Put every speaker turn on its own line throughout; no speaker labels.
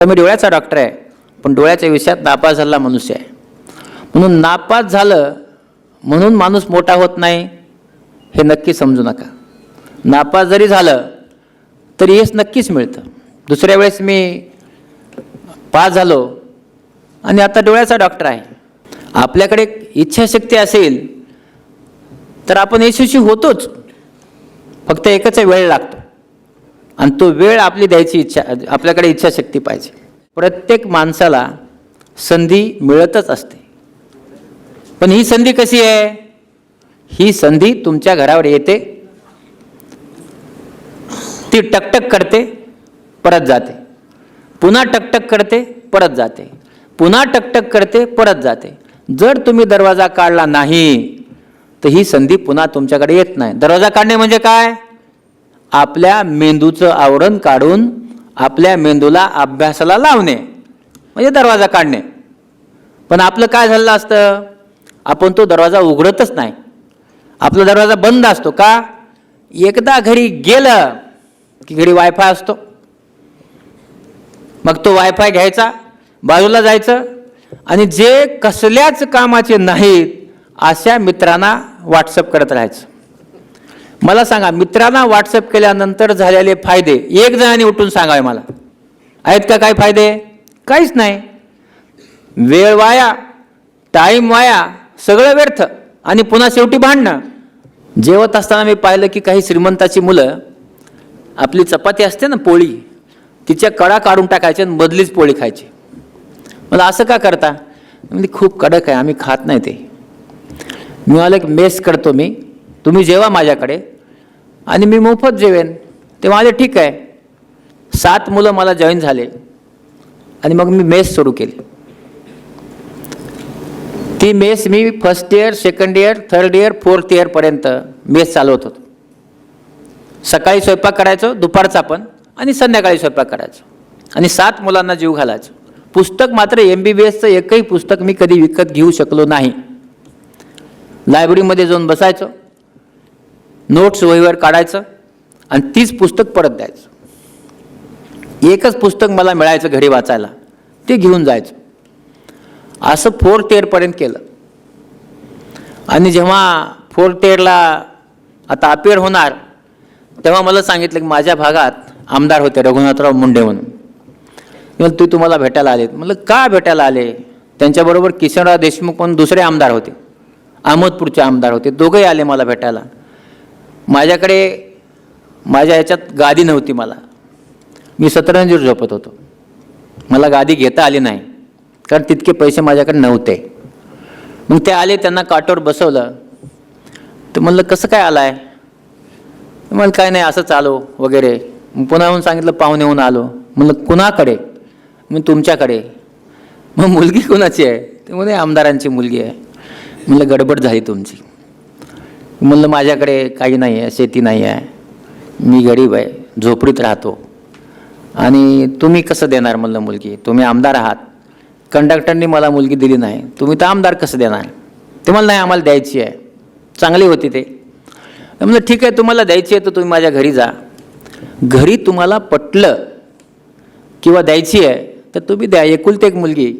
तर मी डोळ्याचा डॉक्टर आहे, पण डोळ्याच्या विषयात नापास झालेला मनुष्य आहे. म्हणून नापास झालं म्हणून माणूस मोठा होत नाही हे नक्की समजू नका. नापास जरी झालं तरी यश नक्कीच मिळतं. दुसऱ्या वेळेस मी पास झालो आणि आता डोळ्याचा डॉक्टर आहे. आपल्याकडे इच्छाशक्ती असेल तर आपण यशस्वी होतोच, फक्त एकच वेळ लागतो आणि तो वेळ आपली द्यायची इच्छा, आपल्याकडे इच्छाशक्ती पाहिजे. प्रत्येक माणसाला संधी मिळतच असते, पण ही संधी कशी आहे? ही संधी तुमच्या घरावर येते, ती टकटक करते, परत जाते, पुन्हा टकटक करते, परत जाते, पुन्हा टकटक करते, परत जाते. जर तुम्ही दरवाजा काढला नाही तर ही संधी पुन्हा तुमच्याकडे येत नाही. दरवाजा काढणे म्हणजे काय? आपल्या मेंदूचं आवरण काढून आपल्या मेंदूला अभ्यासाला लावणे म्हणजे दरवाजा काढणे. पण आपलं काय झालं असतं? आपण तो दरवाजा उघडतच नाही. आपला दरवाजा बंद असतो का? एकदा घरी गेलं की घरी वायफाय असतो, मग तो वायफाय घ्यायचा, बाजूला जायचं आणि जे कसल्याच कामाचे नाहीत अशा मित्रांना व्हॉट्सअप करत राहायचं. मला सांगा, मित्रांना व्हॉट्सअप केल्यानंतर झालेले फायदे एक जणांनी उठून सांगावे मला. आहेत का काही फायदे? काहीच नाही. वेळ वाया, टाईम वाया, सगळं व्यर्थ आणि पुन्हा शेवटी भांडणं. जेवत असताना मी पाहिलं की काही श्रीमंताची मुलं आपली चपाती असते ना, पोळी, तिच्या कडा काढून टाकायच्या आणि मधलीच पोळी खायची. मला असं का करता? म्हणजे खूप कडक आहे, आम्ही खात नाही ते. मी मला एक मेस करतो, तुम्ही जेवा माझ्याकडे आणि मी मोफत जेवेन. ते माझे ठीक आहे. 7 मुलं मला जॉईन झाले आणि मग मी मेस सुरू केली. ती मेस मी first year, second year, third year, fourth इयरपर्यंत मेस चालवत होतो. सकाळी स्वयंपाक करायचो, दुपारचा पण, आणि संध्याकाळी स्वयंपाक करायचो आणि 7 मुलांना जीव घालायचो. पुस्तक मात्र MBBSचं एकही पुस्तक मी कधी विकत घेऊ शकलो नाही. लायब्ररीमध्ये जाऊन बसायचो, नोट्स वहीवर काढायचं आणि तीच पुस्तक परत द्यायचं. एकच पुस्तक मला मिळायचं घरी वाचायला, ते घेऊन जायचं. असं 4th इयरपर्यंत केलं. आणि जेव्हा 4th इयरला आता अपियर होणार तेव्हा मला सांगितलं की माझ्या भागात आमदार होते रघुनाथराव मुंडे म्हणून. ते तुम्हाला भेटायला आले. म्हणलं का भेटायला आले? त्यांच्याबरोबर किशनराव देशमुख म्हणून दुसरे आमदार होते, अहमदपूरचे आमदार होते. दोघंही आले मला भेटायला. माझ्याकडे माझ्या ह्याच्यात गादी नव्हती. मी सतरंजीवर झोपत होतो. मला गादी घेता आली नाही कारण तितके पैसे माझ्याकडे नव्हते. मग ते आले, त्यांना काटोर बसवलं. तर म्हणलं कसं काय आलाय? मला काय नाही, असंच आलो वगैरे. मग पुन्हा येऊन सांगितलं पाहुणे होऊन आलो. म्हणलं कुणाकडे? मी तुमच्याकडे. मग मुलगी कुणाची आहे? ते म्हणे आमदारांची मुलगी आहे. म्हणलं गडबड झाली तुमची. म्हणलं माझ्याकडे काही नाही आहे, शेती नाही आहे, मी गरीब आहे, झोपडीत राहतो आणि तुम्ही कसं देणार म्हणलं मुलगी? तुम्ही आमदार आहात, कंडक्टरनी मला मुलगी दिली नाही, तुम्ही तर आमदार कसं देणार? ते मला नाही, आम्हाला द्यायची आहे. चांगली होती ते. म्हणलं ठीक आहे, तुम्हाला द्यायची आहे तर तुम्ही माझ्या घरी जा. घरी तुम्हाला पटलं किंवा द्यायची आहे तर तुम्ही द्या, एकुलती एक मुलगी.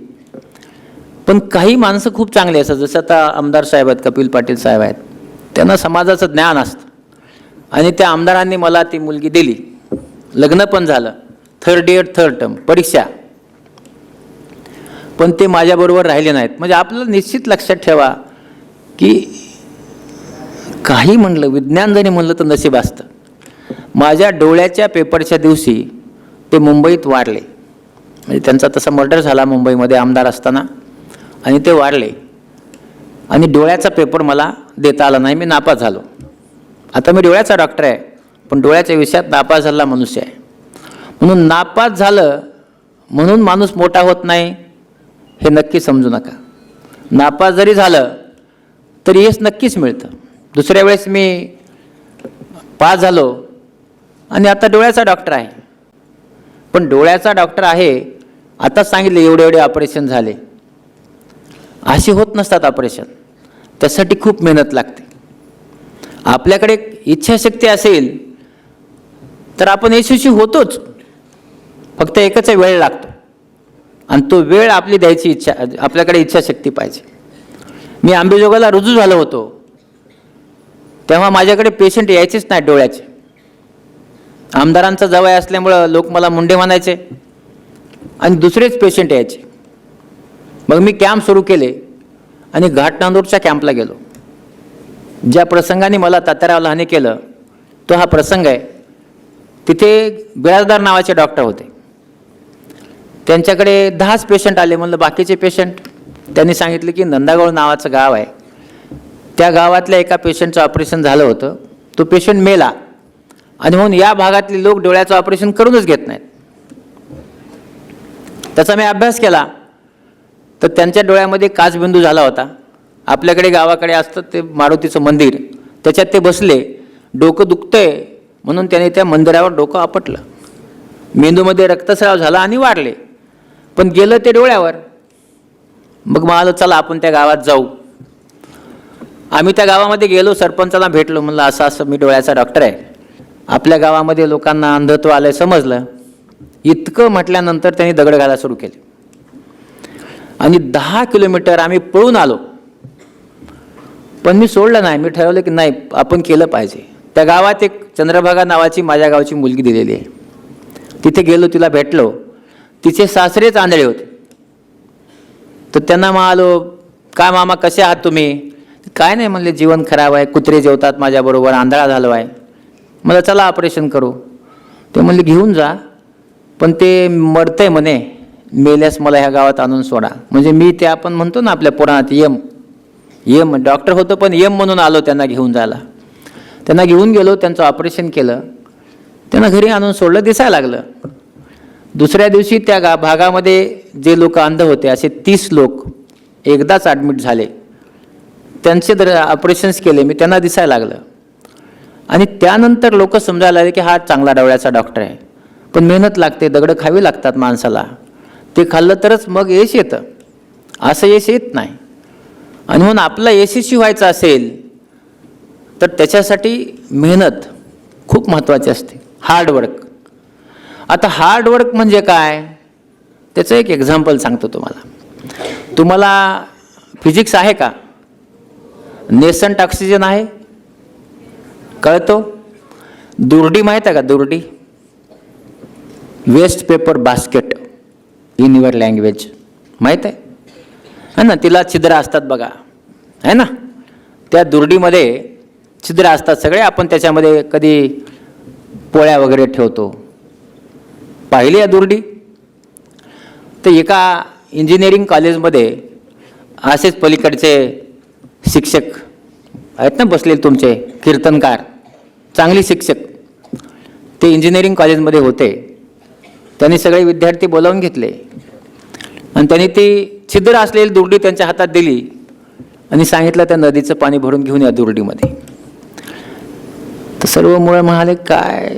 पण काही माणसं खूप चांगली असतात, जसं आता आमदार साहेब आहेत, कपिल पाटील साहेब आहेत, त्यांना समाजाचं ज्ञान असतं आणि त्या आमदारांनी मला ती मुलगी दिली. लग्न पण झालं, 3rd इयर 3rd टर्म परीक्षा. पण ते माझ्याबरोबर राहिले नाहीत. म्हणजे आपल्याला निश्चित लक्षात ठेवा की काही म्हणलं, विज्ञान जरी म्हणलं तर नशीब असतं. माझ्या डोळ्याच्या पेपरच्या दिवशी ते मुंबईत वारले. म्हणजे त्यांचा तसा मर्डर झाला मुंबईमध्ये आमदार असताना आणि ते वारले. आणि डोळ्याचा पेपर मला देता आला नाही, मी नापास झालो. आता मी डोळ्याचा डॉक्टर आहे, पण डोळ्याच्या विषयात नापास झालेला मनुष्य आहे. म्हणून नापास झालं म्हणून माणूस मोठा होत नाही हे नक्की समजू नका. नापास जरी झालं तरी यश नक्कीच मिळतं. दुसऱ्या वेळेस मी पास झालो आणि आता डोळ्याचा डॉक्टर आहे. पण डोळ्याचा डॉक्टर आहे, आता सांगितले एवढे ऑपरेशन झाले. अशी होत नसतात ऑपरेशन, त्यासाठी खूप मेहनत लागते. आपल्याकडे इच्छाशक्ती असेल तर आपण यशस्वी होतोच, फक्त एकच वेळ लागतो. आणि तो वेळ आपली द्यायची इच्छा, आपल्याकडे इच्छाशक्ती पाहिजे. मी अंबेजोगाईला रुजू झालो होतो तेव्हा माझ्याकडे पेशंट यायचेच नाही डोळ्याचे. आमदारांचा जवळ असल्यामुळं लोक मला मुंडे म्हणायचे आणि दुसरेच पेशंट यायचे. मग मी कॅम्प सुरू केले आणि घाटनांदूरच्या कॅम्पला गेलो. ज्या प्रसंगाने मला तात्याराव लहाने केलं तो हा प्रसंग आहे. तिथे बिराजदार नावाचे डॉक्टर होते. त्यांच्याकडे 10च पेशंट आले. म्हणलं बाकीचे पेशंट? त्यांनी सांगितले की नंदागोळ नावाचं गाव आहे, त्या गावातल्या एका पेशंटचं ऑपरेशन झालं होतं, तो पेशंट मेला आणि म्हणून या भागातले लोक डोळ्याचं ऑपरेशन करूनच घेत नाहीत. त्याचा मी अभ्यास केला तर त्यांच्या डोळ्यामध्ये काचबिंदू झाला होता. आपल्याकडे गावाकडे असतं ते मारुतीचं मंदिर, त्याच्यात ते बसले. डोकं दुखतंय म्हणून त्याने त्या मंदिरावर डोकं आपटलं. मेंदूमध्ये रक्तस्राव झाला आणि वाढले, पण गेलं ते डोळ्यावर. मग म्हणालो चला आपण त्या गावात जाऊ. आम्ही त्या गावामध्ये गेलो, सरपंचाला भेटलो. म्हणलं असं असं मी डोळ्याचा डॉक्टर आहे, आपल्या गावामध्ये लोकांना अंधत्व आलंय समजलं. इतकं म्हटल्यानंतर त्यांनी दगड घालायला सुरू केले आणि 10 किलोमीटर आम्ही पळून आलो. पण मी सोडलं नाही. मी ठरवलं की नाही, आपण केलं पाहिजे. त्या गावात एक चंद्रभागा नावाची माझ्या गावची मुलगी दिलेली आहे. तिथे गेलो, तिला भेटलो. तिचे सासरेच आंधळे होते. तर त्यांना म्हणालो, काय मामा कसे आहात तुम्ही? काय नाही म्हणले, जीवन खराब आहे, कुत्रे जेवतात माझ्याबरोबर, आंधळा झालो आहे. मला चला ऑपरेशन करू. ते म्हणले घेऊन जा, पण ते मरतंय म्हणे, मेल्यास मला ह्या गावात आणून सोडा. म्हणजे मी ते आपण म्हणतो ना आपल्या पुराणात यम डॉक्टर होतो, पण यम म्हणून आलो त्यांना घेऊन जायला. त्यांना घेऊन गेलो, त्यांचं ऑपरेशन केलं, त्यांना घरी आणून सोडलं, दिसायला लागलं. दुसऱ्या दिवशी त्या भागामध्ये जे लोक अंध होते असे 30 लोक एकदाच ॲडमिट झाले. त्यांचे ऑपरेशन्स केले मी, त्यांना दिसायला लागलं. आणि त्यानंतर लोक समजायला लागले की हा चांगला डोळ्याचा डॉक्टर आहे. पण मेहनत लागते, दगडं खावी लागतात माणसाला. ते खाल्लं तरच मग यश येतं, असं यश येत नाही. आणि म्हणून आपला यशस्वी व्हायचं असेल तर त्याच्यासाठी मेहनत खूप महत्त्वाची असते, हार्डवर्क. आता हार्डवर्क म्हणजे काय, त्याचं एक एक्झाम्पल सांगतो तुम्हाला. तुम्हाला फिजिक्स आहे का? नेसंट ऑक्सिजन आहे, कळतो? दुर्डी माहीत आहे का? दुर्डी, waste paper basket in your language, माहीत आहे ना? तिला छिद्र असतात बघा, आहे ना? त्या दुर्डीमध्ये छिद्र असतात सगळे. आपण त्याच्यामध्ये कधी पोळ्या वगैरे ठेवतो, पाहिली आहे दुर्डी? तर एका इंजिनिअरिंग कॉलेजमध्ये असेच पलीकडचे शिक्षक आहेत ना बसलेले, तुमचे कीर्तनकार, चांगले शिक्षक, ते इंजिनिअरिंग कॉलेजमध्ये होते. त्यांनी सगळे विद्यार्थी बोलावून घेतले आणि त्यांनी ती छिद्र असलेली दुर्डी त्यांच्या हातात दिली आणि सांगितलं त्या नदीचं पाणी भरून घेऊन या दुर्डीमध्ये. तर सर्व मुळे म्हणाले काय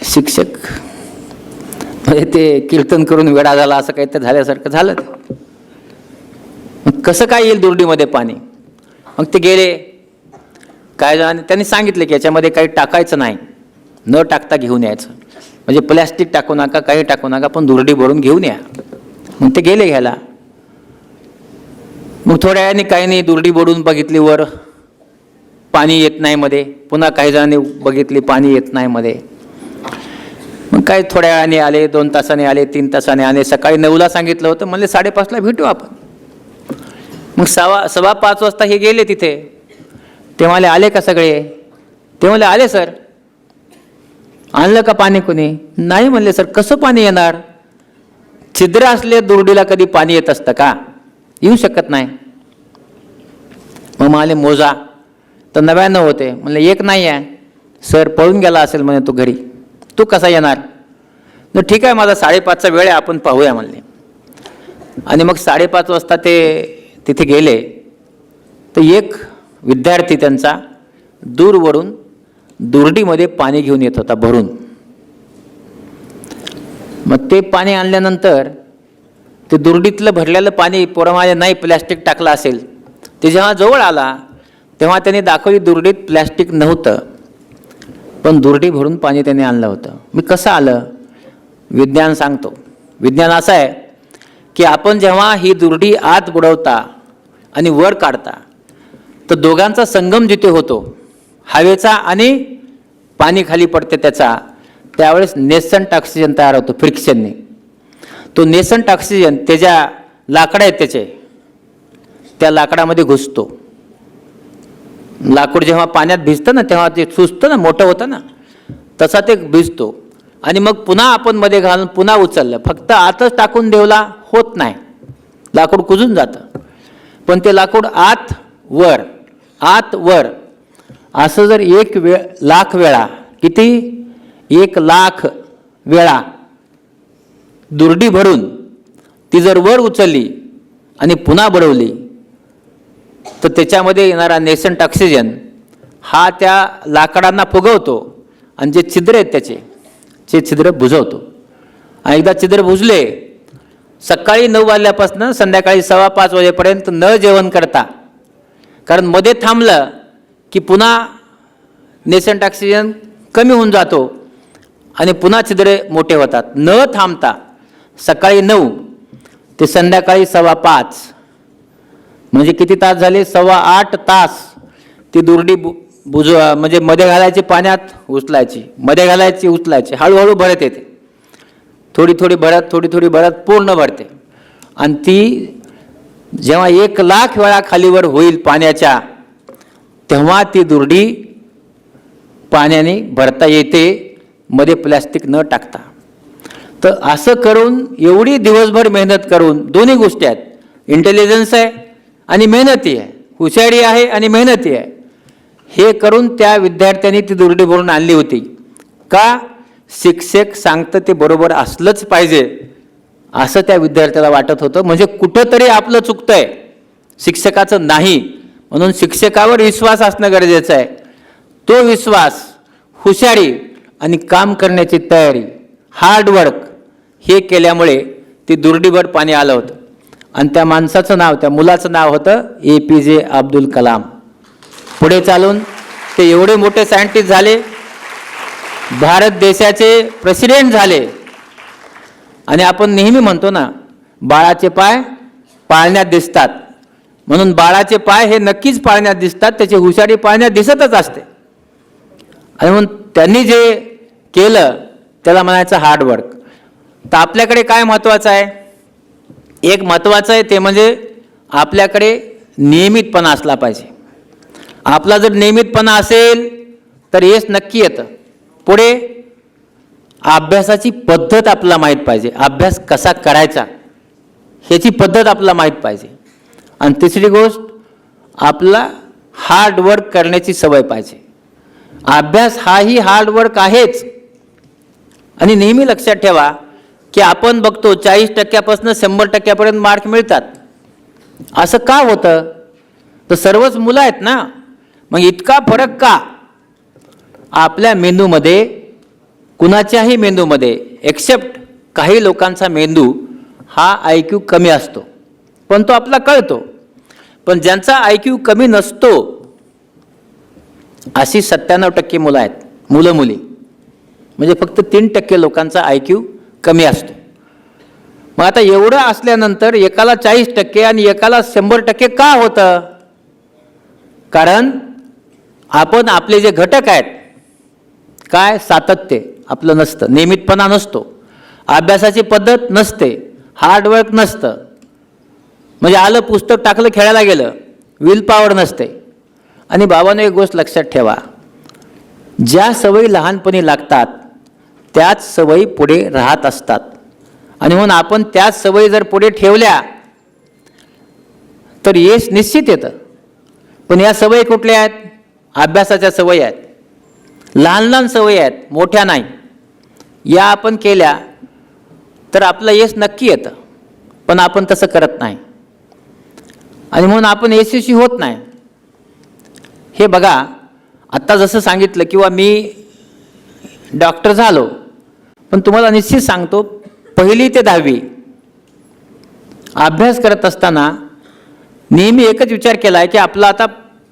शिक्षक, म्हणजे ते कीर्तन करून वेडा झाला असं काही तर झाल्यासारखं झालं. मग कसं काय येईल दुर्डीमध्ये पाणी? मग ते गेले, काय झालं, त्यांनी सांगितलं की याच्यामध्ये काही टाकायचं नाही, न टाकता घेऊन यायचं. म्हणजे प्लॅस्टिक टाकू नका, काही टाकू नका, पण दुर्डी भरून घेऊन या. मग ते गेले घ्यायला. मग थोड्या वेळाने काही नाही, दुर्डी बोडून बघितली, वर पाणी येत नाही मध्ये. पुन्हा काही जणांनी बघितली, पाणी येत नाही मध्ये. मग काय थोड्या वेळाने आले, 2 तासाने आले, 3 तासाने आले. सकाळी 9ला सांगितलं होतं, म्हणले 5:30ला भेटू आपण. मग 5:15 वाजता हे गेले तिथे. ते म्हणाले आले का सगळे? ते म्हणले आले सर. आणलं का पाणी कोणी? नाही म्हणले सर. कसं पाणी येणार? छिद्र असले दुर्डीला कधी पाणी येत असतं का? येऊ शकत नाही. मग म्हणाले मोजा. तर 99 होते. म्हणले 1 नाही आहे सर, पळून गेला असेल म्हणे तो घरी, तू कसा येणार? तर ठीक आहे, माझा 5:30चा वेळ आहे, आपण पाहूया म्हणले. आणि मग 5:30 वाजता ते तिथे गेले. तर एक विद्यार्थी त्यांचा दूरवरून दुर्डीमध्ये पाणी घेऊन येत होता भरून. मग ते पाणी आणल्यानंतर ते दुर्डीतलं भरलेलं पाणी पोरामागे नाही प्लॅस्टिक टाकलं असेल. ते जेव्हा जवळ आला तेव्हा त्याने दाखवली दुर्डीत प्लॅस्टिक नव्हतं, पण दुर्डी भरून पाणी त्याने आणलं होतं. मी कसं आलं? विज्ञान सांगतो. विज्ञान असं आहे की आपण जेव्हा ही दुर्डी आत बुडवता आणि वर काढता तर दोघांचा संगम जिथे होतो, हवेचा आणि पाणी खाली पडते त्याचा, त्यावेळेस नेसंट ऑक्सिजन तयार होतो फ्रिक्शनने. तो नेसंट ऑक्सिजन त्याच्या लाकडं आहेत त्याचे, त्या लाकडामध्ये घुसतो. लाकूड जेव्हा पाण्यात भिजतं ना तेव्हा ते सुचतं ना, मोठं होतं ना, तसा ते भिजतो. आणि मग पुन्हा आपण मध्ये घालून पुन्हा उचललं, फक्त आतच टाकून देवला होत नाही, लाकूड कुजून जातं. पण ते लाकूड आत वर आत वर असं जर 1,00,000 वेळा, किती 1,00,000 वेळा दुर्डी भरून ती जर वर उचलली आणि पुन्हा बुडवली तर त्याच्यामध्ये येणारा नेसंट ऑक्सिजन हा त्या लाकडांना फुगवतो आणि जे छिद्र आहेत त्याचे छिद्र बुजवतो. आणि एकदा छिद्र बुजले, सकाळी 9 वाजल्यापासून संध्याकाळी 5:15 वाजेपर्यंत न जेवण करता, कारण मध्ये थांबलं की पुन्हा नेसंट ऑक्सिजन कमी होऊन जातो आणि पुन्हा छिद्रे मोठे होतात. न थांबता सकाळी 9 ते संध्याकाळी 5:15 म्हणजे किती तास झाले? 8.25 तास ती दुर्डी म्हणजे मध्ये घालायची, पाण्यात उचलायची, मध्ये घालायची, उचलायची, हळूहळू भरत येते. थोडी थोडी भरत पूर्ण भरते. आणि ती जेव्हा 1,00,000 वेळा खालीवर होईल पाण्याच्या, तेव्हा ती दुर्डी पाण्याने भरता येते, मध्ये प्लॅस्टिक न टाकता. तर असं करून एवढी दिवसभर मेहनत करून, दोन्ही गोष्टी आहेत, इंटेलिजन्स आहे आणि मेहनती आहे, हुशारी आहे आणि मेहनती आहे, हे करून त्या विद्यार्थ्यांनी ती दुर्डी भरून आणली होती. का? शिक्षक सांगतं ते बरोबर असलंच पाहिजे असं त्या विद्यार्थ्याला वाटत होतं. म्हणजे कुठंतरी आपलं चुकतंय, शिक्षकाचं नाही. म्हणून शिक्षकावर विश्वास असणं गरजेचं आहे. तो विश्वास, हुशारी आणि काम करण्याची तयारी, हार्डवर्क हे केल्यामुळे ती दुर्डीभर पाणी आलं होतं. आणि त्या माणसाचं नाव, त्या मुलाचं नाव होतं APJ अब्दुल कलाम. पुढे चालून ते एवढे मोठे सायंटिस्ट झाले, भारत देशाचे प्रेसिडेंट झाले. आणि आपण नेहमी म्हणतो ना, बाळाचे पाय पाळण्यात दिसतात, म्हणून बाळाचे पाय हे नक्कीच पाळण्यात दिसतात, त्याची हुशारी पाळण्यात दिसतच असते. आणि म्हणून त्यांनी जे केलं त्याला म्हणायचं हार्डवर्क. तर आपल्याकडे काय महत्त्वाचं आहे? एक महत्त्वाचं आहे ते म्हणजे आपल्याकडे नियमितपणा असला पाहिजे. आपला जर नियमितपणा असेल तर यश नक्की येतं. पुढे अभ्यासाची पद्धत आपल्याला माहीत पाहिजे, अभ्यास कसा करायचा ह्याची पद्धत आपल्याला माहीत पाहिजे. आणि तिसरी गोष्ट, आपला हार्डवर्क करण्याची सवय पाहिजे. अभ्यास हाही हार्डवर्क आहेच. आणि नेहमी लक्षात ठेवा की आपण बघतो 40% 100% मार्क मिळतात. असं का होतं? तर सर्वच मुलं आहेत ना, मग इतका फरक का? आपल्या मेंदूमध्ये, कुणाच्याही मेंदूमध्ये एक्सेप्ट काही लोकांचा मेंदू हा IQ कमी असतो, पण तो आपला कळतो. पण ज्यांचा IQ कमी नसतो अशी 97% मुलं आहेत, मुलं मुली, म्हणजे फक्त 3% लोकांचा IQ कमी असतो. मग आता एवढं असल्यानंतर एकाला 40% आणि एकाला 100% का होतं? कारण आपण आपले जे घटक आहेत, काय सातत्य आपलं नसतं, नियमितपणा नसतो, अभ्यासाची पद्धत नसते, हार्डवर्क नसतं. म्हणजे आलं पुस्तक टाकलं खेळायला गेलं, विल पॉवर नसते. आणि बाबांनो एक गोष्ट लक्षात ठेवा, ज्या सवयी लहानपणी लागतात त्याच सवयी पुढे राहत असतात. आणि म्हणून आपण त्याच सवयी जर पुढे ठेवल्या तर यश निश्चित येतं. पण या सवयी कुठल्या आहेत? अभ्यासाच्या सवयी आहेत, लहान लहान सवयी आहेत, मोठ्या नाही. या आपण केल्या तर आपलं यश नक्की येतं, पण आपण तसं करत नाही आणि म्हणून आपण यशस्वी होत नाही. हे बघा, आत्ता जसं सांगितलं किंवा मी डॉक्टर झालो, पण तुम्हाला निश्चित सांगतो 1ली ते 10वी अभ्यास करत असताना नेहमी एकच विचार केला आहे की आपला आता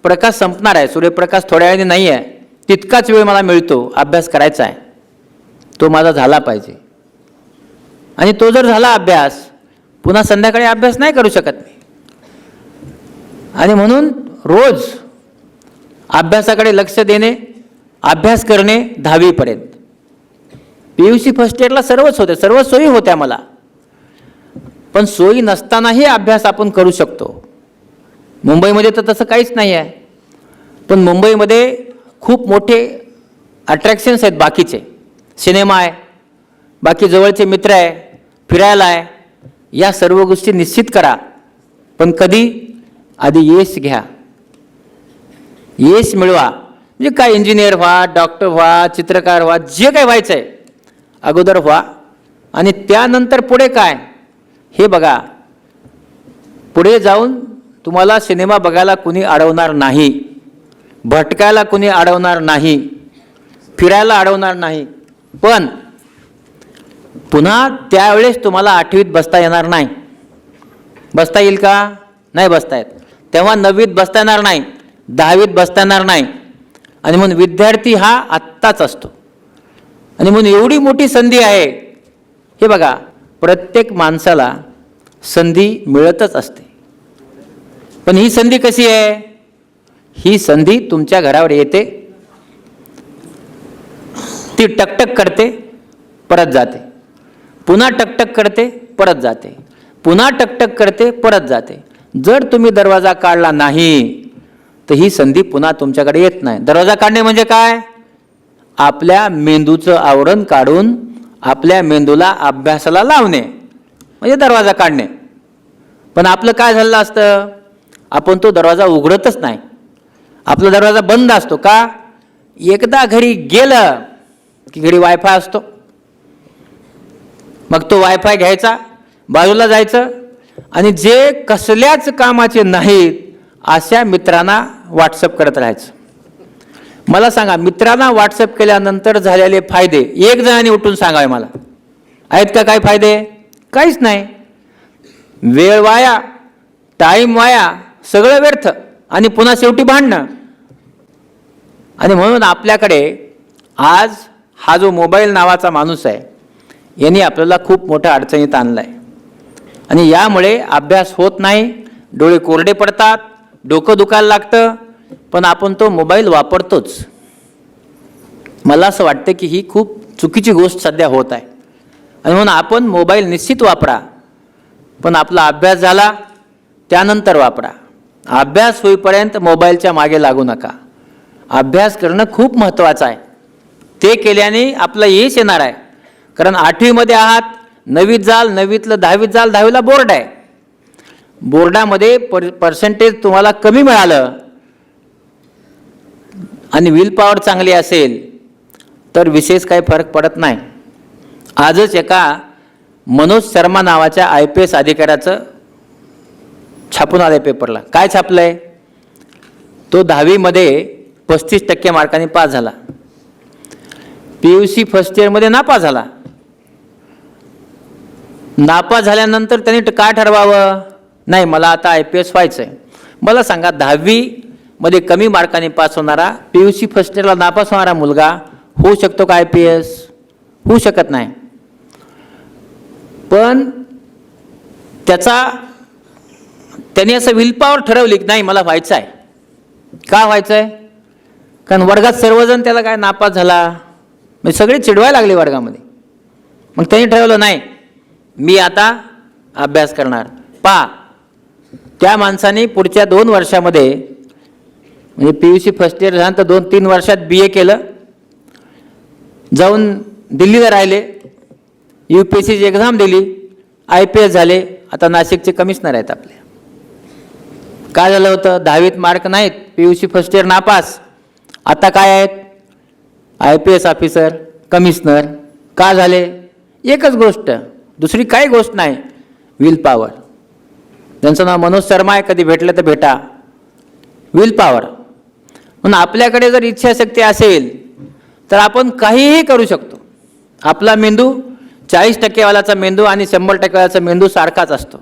प्रकाश संपणार आहे, सूर्यप्रकाश थोड्या वेळाने नाही आहे, तितकाच वेळ मला मिळतो, अभ्यास करायचा आहे, तो माझा झाला पाहिजे. आणि तो जर झाला अभ्यास, पुन्हा संध्याकाळी अभ्यास नाही करू शकत मी. आणि म्हणून रोज अभ्यासाकडे लक्ष देणे, अभ्यास करणे 10वीपर्यंत. PUC फर्स्ट इयरला सर्वच होते, सर्व सोयी होत्या मला. पण सोयी नसतानाही अभ्यास आपण करू शकतो. मुंबईमध्ये तर तसं काहीच नाही आहे. पण मुंबईमध्ये खूप मोठे अट्रॅक्शन्स आहेत बाकीचे. सिनेमा आहे, बाकी जवळचे मित्र आहे, फिरायला आहे. या सर्व गोष्टी निश्चित करा. पण कधी? आधी यश घ्या, यश मिळवा. म्हणजे काय, इंजिनियर व्हा, डॉक्टर व्हा, चित्रकार व्हा, जे काही व्हायचं आहे अगोदर व्हा. आणि त्यानंतर पुढे काय हे बघा. पुढे जाऊन तुम्हाला सिनेमा बघायला कुणी अडवणार नाही, भटकायला कुणी अडवणार नाही, फिरायला अडवणार नाही. पण पुन्हा त्यावेळेस तुम्हाला 8वीत बसता येणार नाही. बसता येईल का? नाही बसता येत. तेव्हा 9वीत बसता येणार नाही, 10वीत बसता येणार नाही. आणि म्हणून विद्यार्थी हा आत्ताच असतो. आणि म्हणून एवढी मोठी संधी आहे. हे बघा, प्रत्येक माणसाला संधी मिळतच असते. पण ही संधी कशी आहे? ही संधी तुमच्या घरावर येते, ती टकटक करते, परत जाते, पुन्हा टकटक करते, परत जाते, पुन्हा टकटक करते, परत जाते. जर तुम्ही दरवाजा काढला नाही तर ही संधी पुन्हा तुमच्याकडे येत नाही. दरवाजा काढणे म्हणजे काय? आपल्या मेंदूचं आवरण काढून आपल्या मेंदूला अभ्यासाला लावणे म्हणजे दरवाजा काढणे. पण आपलं काय झालं असतं? आपण तो दरवाजा उघडतच नाही. आपला दरवाजा बंद असतो का? एकदा घरी गेलं की घरी वायफाय असतो. मग तो वायफाय घ्यायचा, बाजूला जायचं आणि जे कसल्याच कामाचे नाहीत अशा मित्रांना व्हॉट्सअप करत राहायचं. मला सांगा, मित्रांना व्हॉट्सअप केल्यानंतर झालेले फायदे एक जणांनी उठून सांगावे मला. आहेत का काही फायदे? काहीच नाही. वेळ वाया, टाईम वाया, सगळं व्यर्थ आणि पुन्हा शेवटी भांडणं. आणि म्हणून आपल्याकडे आज हा जो मोबाईल नावाचा माणूस आहे यांनी आपल्याला खूप मोठ्या अडचणीत आणलं आहे. आणि यामुळे अभ्यास होत नाही, डोळे कोरडे पडतात, डोकं दुखायला लागतं. पण आपण तो मोबाईल वापरतोच. मला असं वाटतं की ही खूप चुकीची गोष्ट सध्या होत आहे. आणि म्हणून आपण मोबाईल निश्चित वापरा, पण आपला अभ्यास झाला त्यानंतर वापरा. अभ्यास होईपर्यंत मोबाईलच्या मागे लागू नका. अभ्यास करणं खूप महत्त्वाचं आहे. ते केल्याने आपलं यश येणार आहे. कारण 8वीमध्ये आहात, 9वीत जाल, 9वीतलं 10वीत जाल, 10वीला बोर्ड आहे. बोर्डामध्ये पर्सेंटेज तुम्हाला कमी मिळालं आणि विल पॉवर चांगली असेल तर विशेष काही फरक पडत नाही. आजच एका मनोज शर्मा नावाच्या IPS अधिकाऱ्याचं छापून आलं पेपरला. काय छापलंय? तो 10वीमध्ये 35% मार्कांनी पास झाला. PUC फर्स्ट इयरमध्ये नापास झाला. नापास झाल्यानंतर त्यांनी काय ठरवावं? नाही, मला आता IPS व्हायचं आहे. मला सांगा, 10वीमध्ये कमी मार्कांनी पास होणारा, PUC फर्स्ट इयरला नापास होणारा मुलगा होऊ शकतो का IPS? होऊ शकत नाही. पण त्याने असं विल पॉवर ठरवली की नाही मला व्हायचं आहे. का व्हायचं आहे? कारण वर्गात सर्वजण त्याला काय नापास झाला म्हणजे सगळे चिडवायला लागले वर्गामध्ये. मग त्यांनी ठरवलं नाही, मी आता अभ्यास करणार. त्या माणसाने पुढच्या 2 वर्षामध्ये म्हणजे PUC फर्स्ट इयर झाल्यानंतर 2-3 वर्षात BA केलं, जाऊन दिल्लीला राहिले, UPSCची एक्झाम दिली, IPS झाले. आता नाशिकचे कमिशनर आहेत आपले. काय झालं होतं? 10वीत मार्क नाहीत, PUC फर्स्ट इयर नापास. आता काय आहेत? IPS officer, commissioner. का झाले? एकच गोष्ट, दुसरी काही गोष्ट नाही, विल पॉवर. त्यांचं नाव मनोज शर्मा आहे, कधी भेटलं तर भेटा. Will power. म्हणून आपल्याकडे जर इच्छाशक्ती असेल तर आपण काहीही करू शकतो. आपला मेंदू 40% वाल्याचा मेंदू आणि 100% वाल्याचा मेंदू सारखाच असतो,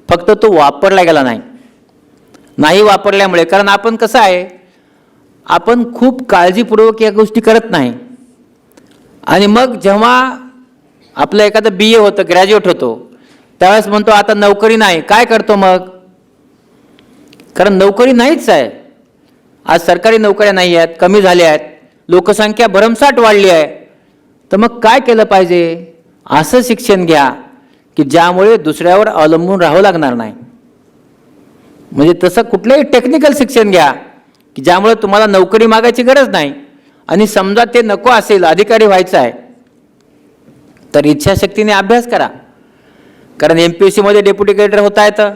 फक्त तो वापरला गेला नाही वापरल्यामुळे. कारण आपण कसं आहे, आपण खूप काळजीपूर्वक या गोष्टी करत नाही. आणि मग जेव्हा आपलं एखादं BA होतं, ग्रॅज्युएट होतो, त्यावेळेस म्हणतो आता नोकरी नाही, काय करतो मग? कारण नोकरी नाहीच आहे. आज सरकारी नोकऱ्या नाही आहेत, कमी झाल्या आहेत, लोकसंख्या भरमसाठ वाढली आहे. तर मग काय केलं पाहिजे? असं शिक्षण घ्या की ज्यामुळे दुसऱ्यावर अवलंबून राहावं लागणार नाही. म्हणजे तसं कुठलंही टेक्निकल शिक्षण घ्या की ज्यामुळे तुम्हाला नोकरी मागायची गरज नाही. आणि समजा ते नको असेल, अधिकारी व्हायचं आहे, तर इच्छाशक्तीने अभ्यास करा. कारण MPSC मध्ये डेप्युटी कलेक्टर होता येतं,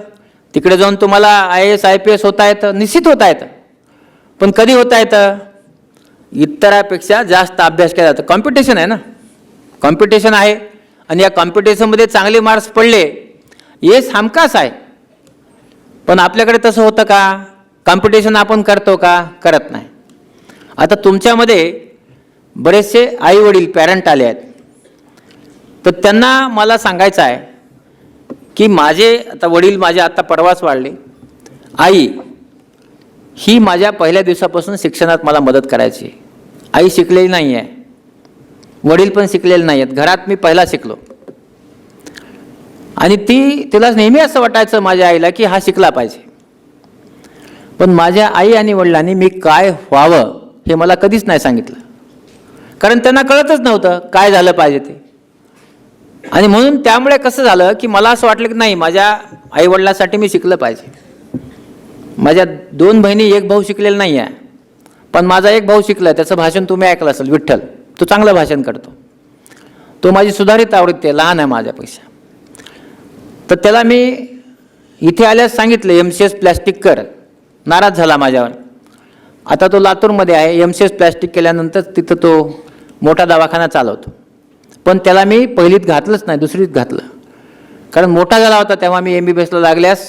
तिकडे जाऊन तुम्हाला IAS IPS होता येतं, निश्चित होता येतं. पण कधी होता येतं? इतरापेक्षा जास्त अभ्यास केला जातो. कॉम्पिटिशन आहे ना, कॉम्पिटिशन आहे. आणि या कॉम्पिटिशनमध्ये चांगले मार्क्स पडले हे हमखास आहे. पण आपल्याकडे तसं होतं का? कॉम्पिटिशन आपण करतो का? करत नाही. आता तुमच्यामध्ये बरेचसे आई वडील पॅरेंट आले आहेत, तर त्यांना मला सांगायचं आहे की माझे आता वडील माझे आता परवाच वाढले, आई ही माझ्या पहिल्या दिवसापासून शिक्षणात मला मदत करायची. आई शिकलेली नाही आहे, वडील पण शिकलेले नाही आहेत, घरात मी पहिला शिकलो. आणि तिला नेहमी असं वाटायचं माझ्या आईला की हा शिकला पाहिजे. पण माझ्या आई आणि वडिलांनी मी काय व्हावं हे मला कधीच नाही सांगितलं. कारण त्यांना कळतच नव्हतं काय झालं पाहिजे ते. आणि म्हणून त्यामुळे कसं झालं की मला असं वाटलं की नाही, माझ्या आईवडिलांसाठी मी शिकलं पाहिजे. माझ्या 2 बहिणी, 1 भाऊ शिकलेला नाही आहे. पण माझा 1 भाऊ शिकला, त्याचं भाषण तुम्ही ऐकलं असेल, विठ्ठल. तो चांगलं भाषण करतो. तो माझी सुधारित आवृत्ती आहे, लहान आहे माझ्यापेक्षा. तर त्याला मी इथे आल्यास सांगितलं MCS प्लॅस्टिक कर. नाराज झाला माझ्यावर. आता तो लातूरमध्ये आहे. MCS प्लॅस्टिक केल्यानंतर तिथं तो मोठा दवाखाना चालवतो. पण त्याला मी पहिलीत घातलंच नाही, दुसरीत घातलं. कारण मोठा झाला होता तेव्हा मी MBBSला लागल्यास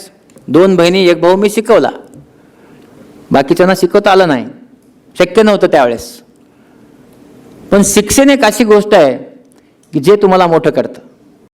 2 बहिणी, 1 भाऊ मी शिकवला. बाकीच्यांना शिकवता आलं नाही, शक्य नव्हतं त्यावेळेस. पण शिक्षण एक अशी गोष्ट आहे की जे तुम्हाला मोठं करतं.